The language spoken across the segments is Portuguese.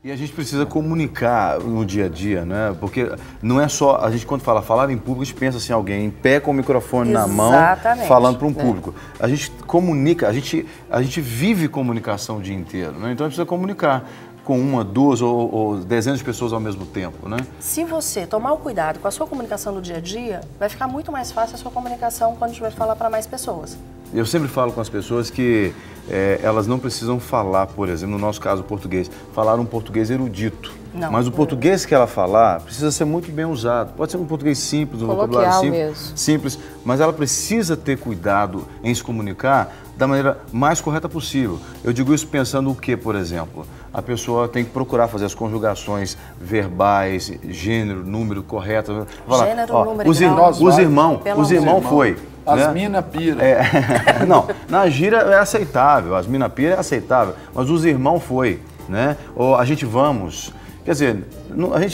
E a gente precisa comunicar no dia a dia, né? Porque não é só, a gente quando fala falar em público, a gente pensa assim, alguém em pé com o microfone na mão, falando para um público. A gente comunica, a gente vive comunicação o dia inteiro, né? Então a gente precisa comunicar com uma, duas ou dezenas de pessoas ao mesmo tempo, né? Se você tomar o cuidado com a sua comunicação no dia a dia, vai ficar muito mais fácil a sua comunicação quando a gente vai falar para mais pessoas. Eu sempre falo com as pessoas que elas não precisam falar, por exemplo, no nosso caso português, falar um português erudito. Não. Mas o português que ela falar precisa ser muito bem usado. Pode ser um português simples, um vocabulário simples, mas ela precisa ter cuidado em se comunicar da maneira mais correta possível. Eu digo isso pensando o que, por exemplo? A pessoa tem que procurar fazer as conjugações verbais, gênero, número correto. Gênero, número, os irmãos foi. As né? mina pira. Não, na gíria é aceitável, as mina pira é aceitável, mas os irmãos foi, né? Ou a gente vamos. Quer dizer,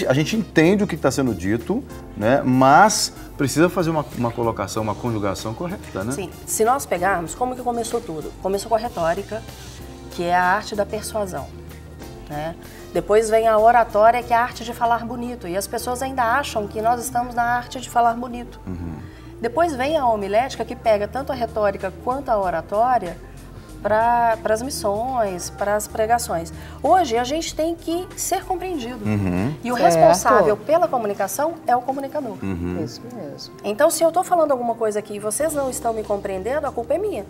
a gente entende o que está sendo dito, né? Mas precisa fazer uma colocação, uma conjugação correta, né? Sim, se nós pegarmos, como que começou tudo? Começou com a retórica, que é a arte da persuasão, né? Depois vem a oratória, que é a arte de falar bonito, e as pessoas ainda acham que nós estamos na arte de falar bonito. Depois vem a homilética, que pega tanto a retórica quanto a oratória para as missões, para as pregações. Hoje a gente tem que ser compreendido. E o responsável pela comunicação é o comunicador. Isso mesmo. Então, se eu estou falando alguma coisa aqui e vocês não estão me compreendendo, a culpa é minha.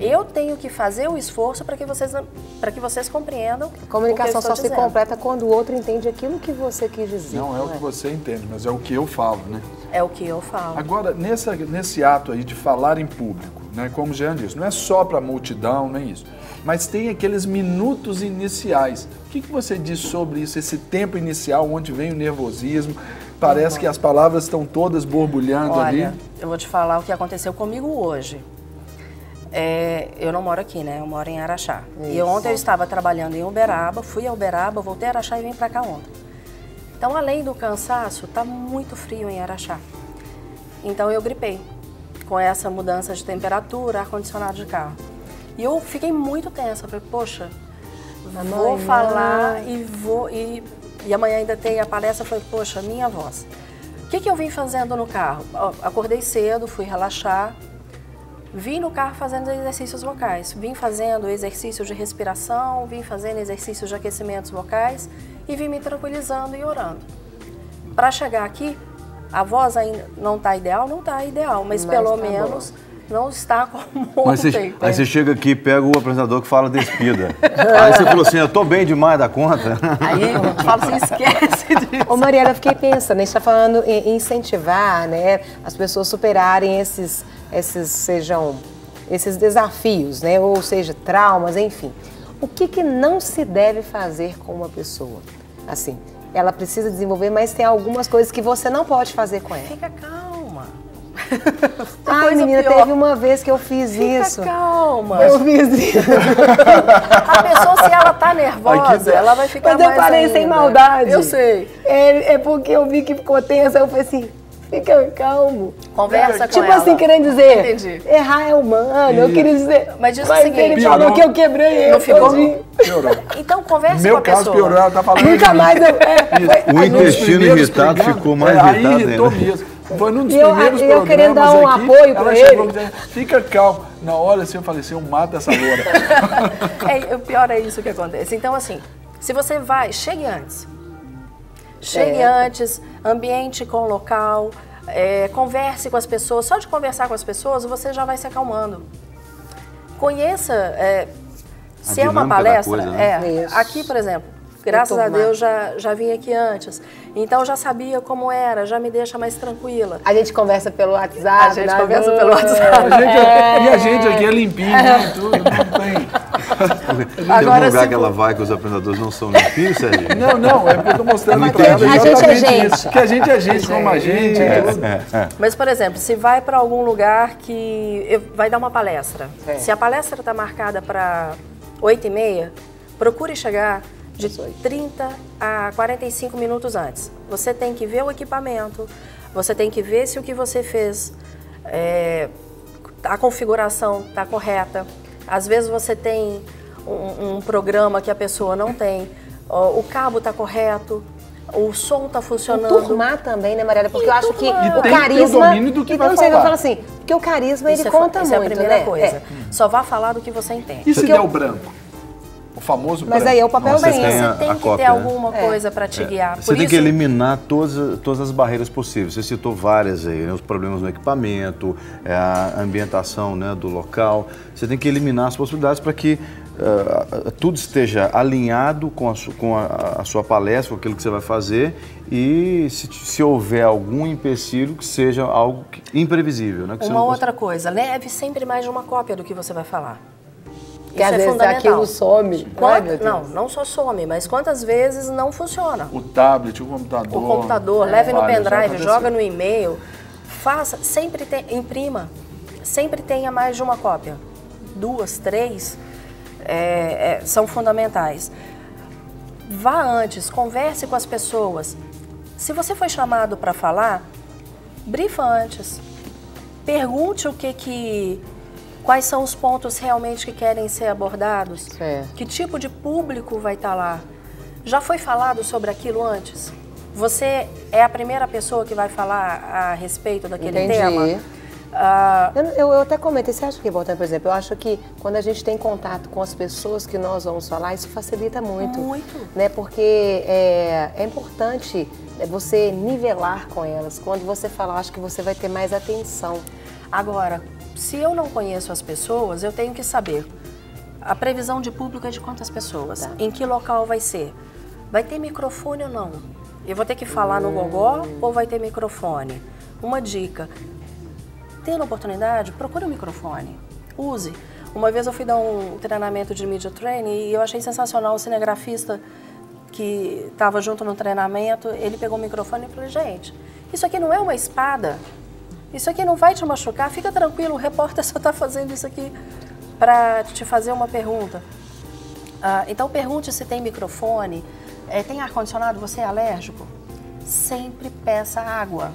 Eu tenho que fazer o esforço para que vocês compreendam. A comunicação o que eu só se completa quando o outro entende aquilo que você quis dizer. Não é o que você entende, mas é o que eu falo, né? É o que eu falo. Agora, nesse ato aí de falar em público, né, como o Jean disse, não é só para a multidão, nem isso, mas tem aqueles minutos iniciais. O que você diz sobre isso, esse tempo inicial onde vem o nervosismo? Parece que as palavras estão todas borbulhando ali. Olha, eu vou te falar o que aconteceu comigo hoje. Eu não moro aqui, né? Eu moro em Araxá. Isso. E ontem eu estava trabalhando em Uberaba, fui a Uberaba, voltei a Araxá e vim para cá ontem. Então, além do cansaço, tá muito frio em Araxá. Então, eu gripei com essa mudança de temperatura, ar-condicionado de carro. E eu fiquei muito tensa. Falei, poxa, vou falar e amanhã ainda tem a palestra. Falei, poxa, minha voz. O que eu vim fazendo no carro? Acordei cedo, fui relaxar. Vim no carro fazendo exercícios vocais, vim fazendo exercícios de respiração, vim fazendo exercícios de aquecimentos vocais e vim me tranquilizando e orando. Para chegar aqui, a voz ainda não está ideal? Não está ideal, mas pelo menos não está como ontem. Aí você chega aqui e pega o apresentador que fala despida. Aí você falou assim, eu tô bem demais da conta. Aí eu falo assim, esquece disso. Ô Mariela, eu fiquei pensando, a gente está falando em incentivar, né, as pessoas superarem esses desafios, né? Ou seja, traumas, enfim. O que não se deve fazer com uma pessoa? Assim, ela precisa desenvolver, mas tem algumas coisas que você não pode fazer com ela. Fica calma. Ai, menina, teve uma vez que eu fiz isso. Fica calma. Eu fiz isso. A pessoa, se ela tá nervosa, ela vai ficar mais Mas eu falei ainda. sem maldade. Eu sei. É porque eu vi que ficou tensa, eu falei assim... Fica calmo. Conversa com ela. Tipo assim, querendo dizer, entendi. Errar é humano, eu queria dizer... Mas diz o seguinte... ele falou que eu quebrei ele. Não ficou? Piorou. Então conversa Meu com a pessoa. caso piorou, ela tá falando... Nunca mais eu... O intestino irritado ficou mais irritado Aí irritou ainda. mesmo. Foi num dos primeiros eu querendo dar um aqui, apoio pra ele. Chegou dizendo, fica calmo. Na hora assim eu falei assim, eu mato essa loura. O pior é isso que acontece. Então assim, se você vai, chegue antes. Chegue antes, ambiente com local... converse com as pessoas, só de conversar com as pessoas você já vai se acalmando. Conheça, se é uma palestra, coisa, né? Aqui, por exemplo, graças a Deus já vim aqui antes, então já sabia como era, já me deixa mais tranquila. A gente conversa pelo WhatsApp. A gente conversa pelo WhatsApp. E a gente aqui é limpinho, né? Tudo, não tem... Tem algum lugar que ela vai que os apresentadores não são limpinhos, Sérgio? Não, é porque eu tô mostrando pra ela a gente é gente. isso, que a gente é gente como a gente. Mas, por exemplo, se vai para algum lugar que vai dar uma palestra, se a palestra está marcada para 8h30, procure chegar de 30 a 45 minutos antes. Você tem que ver o equipamento, você tem que ver se o que você fez, a configuração está correta. Às vezes você tem um programa que a pessoa não tem. o cabo está correto, o som está funcionando. Enturmar também, né, Mariela? Porque eu acho que o carisma... domínio do que vai falar. Eu falo assim, porque o carisma, ele conta muito, né? Essa é a primeira coisa. É. Só vá falar do que você entende. E se der o branco? O famoso branco. Mas aí é o papel Você bem. tem que ter alguma coisa para te guiar. Você tem que eliminar todas as barreiras possíveis. Você citou várias aí, né? Os problemas no equipamento, a ambientação, né, do local. Você tem que eliminar as possibilidades para que tudo esteja alinhado com a sua palestra, com aquilo que você vai fazer, e se houver algum empecilho, que seja algo imprevisível. Né? Uma outra coisa, leve sempre mais de uma cópia do que você vai falar. Porque às vezes aquilo some. Não só some, mas quantas vezes não funciona. O tablet, o computador. O computador, leve no pendrive, joga no e-mail, faça, imprima, sempre tenha mais de uma cópia. 2, 3 são fundamentais. Vá antes, converse com as pessoas. Se você foi chamado para falar, brifa antes. Pergunte quais são os pontos realmente que querem ser abordados? Que tipo de público vai estar lá? Já foi falado sobre aquilo antes? Você é a primeira pessoa que vai falar a respeito daquele tema? Eu até comentei, você acha que é importante, por exemplo, eu acho que quando a gente tem contato com as pessoas que nós vamos falar, isso facilita muito. Muito. Né? Porque é importante você nivelar com elas. Quando você falar, acho que você vai ter mais atenção. Agora, se eu não conheço as pessoas, eu tenho que saber. A previsão de público é de quantas pessoas? Tá. Em que local vai ser? Vai ter microfone ou não? Eu vou ter que falar no gogó ou vai ter microfone? Uma dica. Tendo oportunidade, procure um microfone. Use. Uma vez eu fui dar um treinamento de media training e eu achei sensacional o cinegrafista que estava junto no treinamento. Ele pegou o microfone e falou, gente, isso aqui não é uma espada. Isso aqui não vai te machucar, fica tranquilo, o repórter só está fazendo isso aqui para te fazer uma pergunta. Então pergunte se tem microfone, tem ar-condicionado, você é alérgico? Sempre peça água.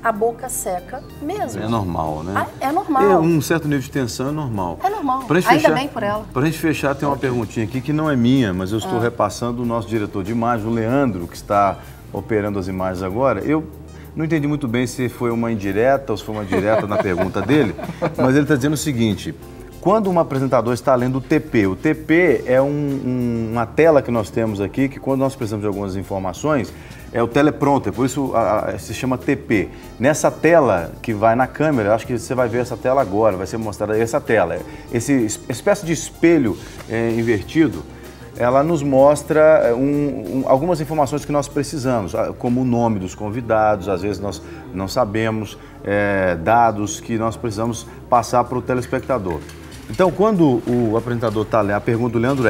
A boca seca mesmo. É normal, né? É normal. Um certo nível de tensão é normal. É normal, ainda bem por ela. Para a gente fechar, tem uma perguntinha aqui que não é minha, mas eu estou repassando o nosso diretor de imagem, o Leandro, que está operando as imagens agora. Eu não entendi muito bem se foi uma indireta ou se foi uma direta na pergunta dele, mas ele está dizendo o seguinte: quando um apresentador está lendo o TP é uma tela que nós temos aqui, que quando nós precisamos de algumas informações, é o teleprompter, por isso se chama TP. Nessa tela que vai na câmera, acho que você vai ver essa tela agora, vai ser mostrada essa tela. Essa espécie de espelho invertido, ela nos mostra algumas informações que nós precisamos, como o nome dos convidados, às vezes nós não sabemos, dados que nós precisamos passar para o telespectador. Então, quando o apresentador está lendo, a pergunta do Leandro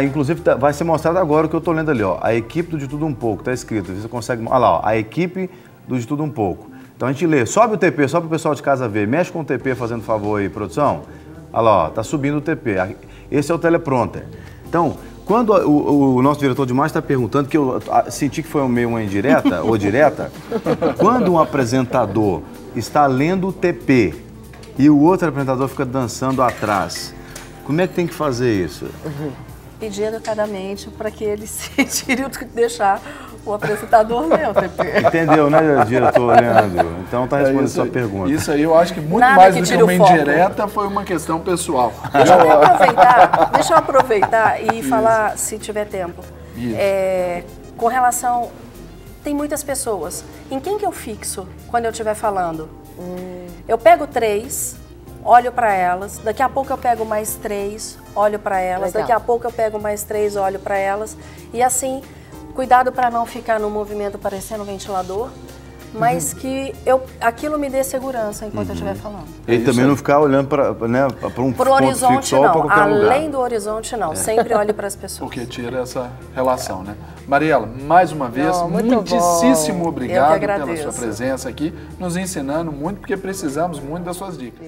inclusive vai ser mostrado agora o que eu estou lendo ali, ó, a equipe do De Tudo Um Pouco, está escrito, você consegue, olha lá, ó, a equipe do De Tudo Um Pouco. Então a gente lê, sobe o TP, só para o pessoal de casa ver, mexe com o TP fazendo favor aí, produção. Olha lá, ó, tá subindo o TP, esse é o teleprompter. Então, quando o nosso diretor de imagem está perguntando, que eu senti que foi meio uma indireta ou direta, quando um apresentador está lendo o TP e o outro apresentador fica dançando atrás, como é que tem que fazer isso? Pedir educadamente para que ele se tire o que deixar o apresentador ler o TP. Entendeu, né, diretor Leandro? Então está respondendo a sua pergunta. Isso aí eu acho que muito mais do que uma indireta foi uma questão pessoal. Deixa eu aproveitar e falar, se tiver tempo. Com relação... Tem muitas pessoas. Em quem que eu fixo quando eu estiver falando? Eu pego 3... olho para elas, daqui a pouco eu pego mais 3, olho para elas, daqui a pouco eu pego mais 3, olho para elas. E assim, cuidado para não ficar no movimento parecendo um ventilador, mas que aquilo me dê segurança enquanto eu estiver falando. E também não ficar olhando para um pro horizonte, fixo, não. Para além do horizonte, não. Sempre olhe para as pessoas. Porque tira essa relação, né? Mariela, mais uma vez, muitíssimo obrigado pela sua presença aqui, nos ensinando muito, porque precisamos muito das suas dicas.